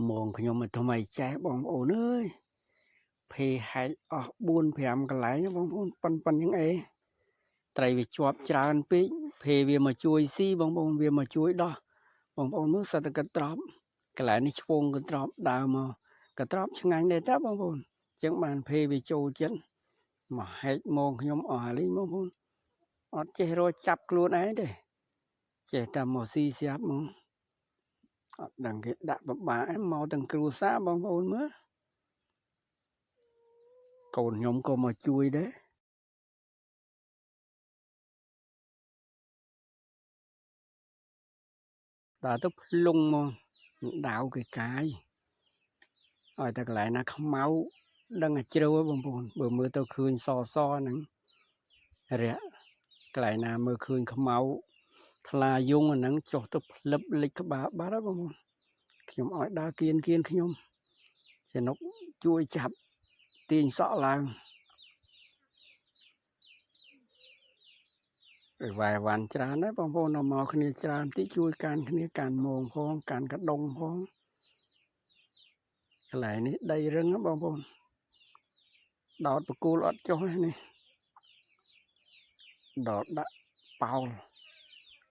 mongខ្ញុំមកថ្មីចេះបងប្អូនអើយភេហែកអស់4 5កន្លែងបងប្អូនប៉ុនយ៉ាងអីត្រីវាជាប់ច្រើនពេកភេវាមកជួយស៊ីបងប្អូនវាមកជួយដោះបងប្អូនមើលសត្វតកត្រប់កន្លែងនេះឆ្វងកត្រប់ដើរមកកត្រប់ឆ្ងាញ់ដែរតាបងប្អូនអញ្ចឹងបានភេវាចូលចិត្តមកហែកមងខ្ញុំអស់ហើយបងប្អូនអត់ចេះរកចាប់ខ្លួនឯងទេចេះតែមកស៊ីស្រាប់មកអត់ដឹងគេដាក់បបាក់មកទាំងគ្រួសារបងប្អូនមើលកូនខ្ញុំក៏មកជួយដែរដើរទៅភ្លុងមកដាវគេកាយឲ្យតែកន្លែងណាខ្មៅដឹងតែជ្រៅបងប្អូនបើមើលទៅឃើញសហ្នឹងរាក់កន្លែងណាមើលឃើញខ្មៅថ្លាយងអាហ្នឹងចុះទៅផ្លឹបលិចក្បាលបាត់ហើយបងប្អូនខ្ញុំឲ្យដើរគៀនខ្ញុំចនុកជួយចាប់ទាញសក់ឡើងវាយវ៉ាន់ច្រើនណាស់បងប្អូនមកគ្នាច្រើនតិចជួយកាន់គ្នាកាន់មងផងកាន់កដុងផងកន្លែងនេះដីរឹងបងប្អូនដោតបកូលអត់ចុះនេះដោតដាក់ប៉ោល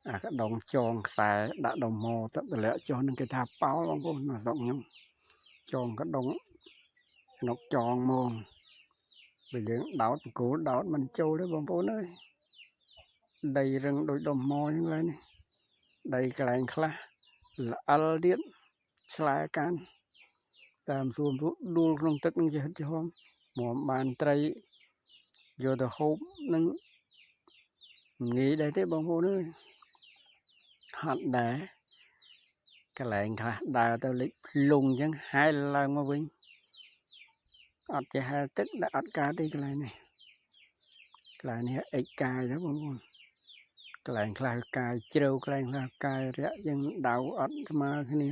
អាកដុងចងខ្សែដាក់ដុំម៉ូទៅតម្លាក់ចុះនឹងគេថាប៉ោលបងប្អូនមកស្រុកខ្ញុំចងកដុងនុកចងមងបើយើងដោតបកូលដោតមិនចូលទេបងប្អូនអើយដីរឹងដូចដុំម៉ូហ្នឹងឡើយនេះដីកន្លែងខ្លះល្អិលទៀតឆ្លែកាន់តាមសួនដួលក្នុងទឹកនឹងជាហិតជាហមមកបានត្រីយកទៅហូបនឹងងាយដែរទេបងប្អូនអើយហត់ដែរកន្លែងខ្លះដើរទៅលិចភ្លុងអញ្ចឹងហែលឡើងមកវិញអត់ចេះហែលទឹកដាក់អត់កើតទេកន្លែងនេះអិចកាយណាបងប្អូនកន្លែងខ្លះកាយជ្រៅកន្លែងខ្លះកាយរាក់យើងដៅអត់ស្មើគ្នា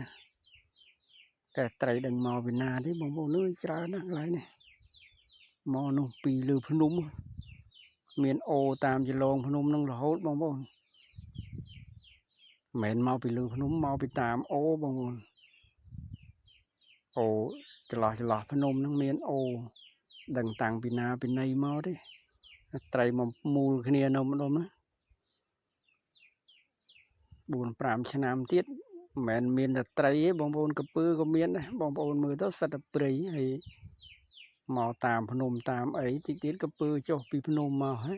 តែត្រីដឹងមកពីណាទេបងប្អូនអើយច្រើនណាស់កន្លែងនេះមកនោះពីលើភ្នំមានអូតាមចលងភ្នំនឹងរហូតបងប្អូនមិនមែនមកពីលើភ្នំមកពីតាមអូបងប្អូនអូចន្លោះភ្នំនឹងមានអូដឹងតាំងពីណាពីណីមកទេត្រីមកមូលគ្នានៅម្ដុំណា4-5 ឆ្នាំទៀតមិនមែនមានតែត្រីទេបងប្អូនកពើក៏មានដែរបងប្អូនមើលទៅសិតតែព្រៃហើយមកតាមភ្នំតាមអីតិចទៀតកពើចុះពីភ្នំមកហ៎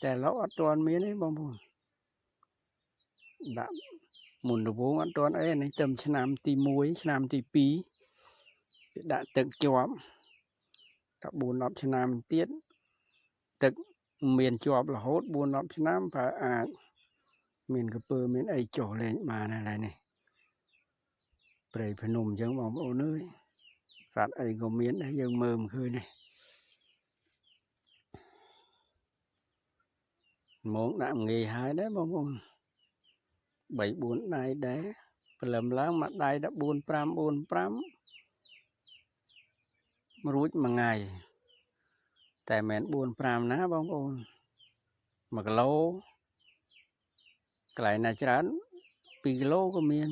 តែឡូវអត់ទាន់មានទេបងប្អូនដាក់មុនដំបូងអត់ទាន់អីនេះទៅឆ្នាំទី1ឆ្នាំទី2ដាក់ទឹកជាប់តែ4-10ឆ្នាំទៀតទឹកមានជាប់រហូត4-10ឆ្នាំប្រហែលអាចមានកពើមានអីចុះលេងបានហើយនេះព្រៃភ្នំអញ្ចឹងបងប្អូនអើយសត្វអីក៏មានដែរយើងមើលមិនឃើញទេមកដាក់ងាយហើយដែរបងប្អូន3-4 ដៃដែរព្រលឹមឡើងមួយដៃតែ4-5រួចមួយថ្ងៃតែមិន4-5ណាបងប្អូន1គីឡូកន្លែងណាច្រើន2គីឡូក៏មាន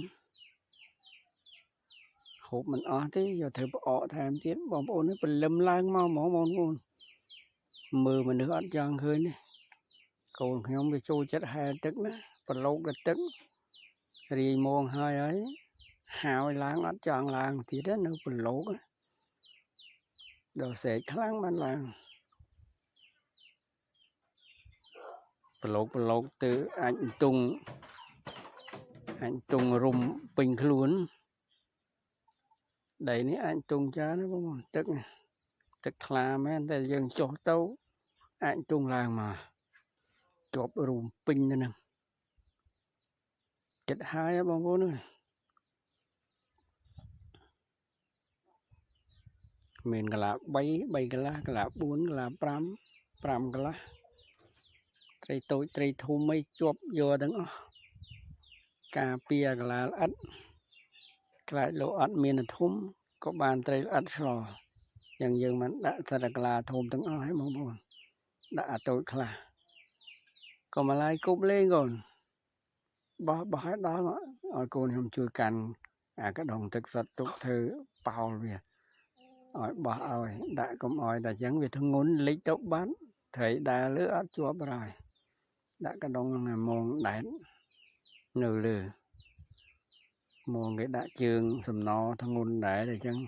ហូបមិនអស់ទេយកធ្វើផ្អកថែមទៀតបងប្អូនព្រលឹមឡើងមកហ្មងបងប្អូនមើលមនុស្សអត់ចង់ឃើញទេកូនខ្ញុំវាចូលចិត្តហែលទឹកណាប្រឡូកទឹករាយមងហើយហើយឡើងអត់ចង់ឡើងទៀតនៅប្រឡូកដល់ស្រែកខ្លាំងបានឡើងប្រឡូកទៅអាចទង់រុំពេញខ្លួនដីនេះអាចទង់ច្រើនណាបងប្អូនទឹកថ្លាមែនតែយើងចុះទៅអាចទង់ឡើងមកជាប់រុំពេញទៅនឹងចិត្តហើយបងប្អូនអើយមានកន្លះ3កន្លះកន្លះ4កន្លះ5 5កន្លះត្រីតូចត្រីធំអីជាប់យកទាំងអស់ការពារកន្លះល្អិតខ្លាចលោអត់មានធំក៏បានត្រីល្អិតឆ្លោយ៉ាងយើងមិនដាក់តែកន្លះធំទាំងអស់ហ្នឹងបងប្អូនដាក់អាតូចខ្លះក៏ម្លាយគប់លេងកូនបោះឲ្យដល់ឲ្យកូនខ្ញុំជួយកាន់ cái đồng thực sạch tục thư bao về ỏi bỏ ỏi đã cũng ỏi đã chẳng vì thương ngôn lấy tốc bán thấy đã lứa chúa rồi đã cái đồng là môn đánh nửa lừa môn cái đã trường sầm nó thương ngôn để để chẳng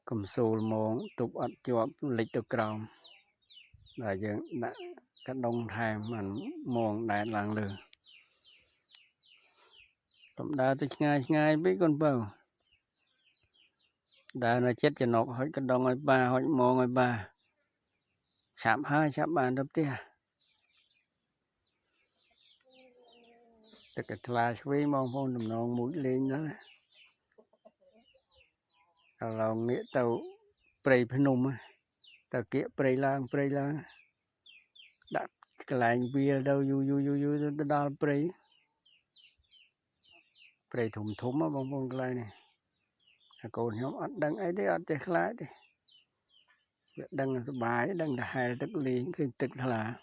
cầm xù môn tục ắt chúa lịch tục còng là chẳng đã cái đồng thèm mình môn đại làng lừa cũng đã tới ngay biết con bầu đã là chết cho nó hỏi cái đồng ấy ba hỏi môn ấy ba chạm hai chạm bàn đập tia tất cả là suy mong phong đầm non mũi lên đó là nghĩa tàu prey phenum tàu kia prey lang đã cái lại bia đâu du đào prey thủng á bông bông cái này này còn nhóm ăn đằng ấy đấy ăn chơi khá đấy đằng là bài đằng là hai tức liền cái tức là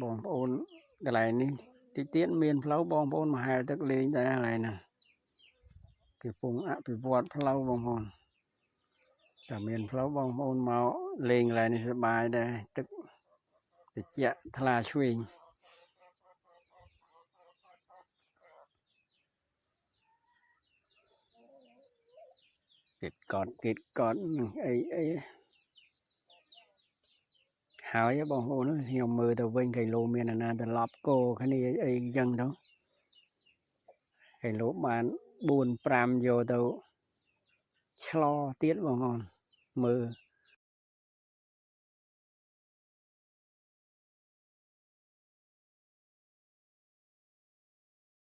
bông ôn cái này ní tí tiễn miền pháo bông ôn mà hai tức liền đây này nè cái vùng ạ bị vọt pháo bông ôn cả miền pháo bông ôn máu liền lại này bài đây tức để chạy thà suy kết con ấy hỏi bông ôn nó hiểu mưa tàu vinh cái lô miền là tàu lọp cô cái này ấy dân đó cái lỗ bán buồn pram vô tàu cho tiết bông ôn mưa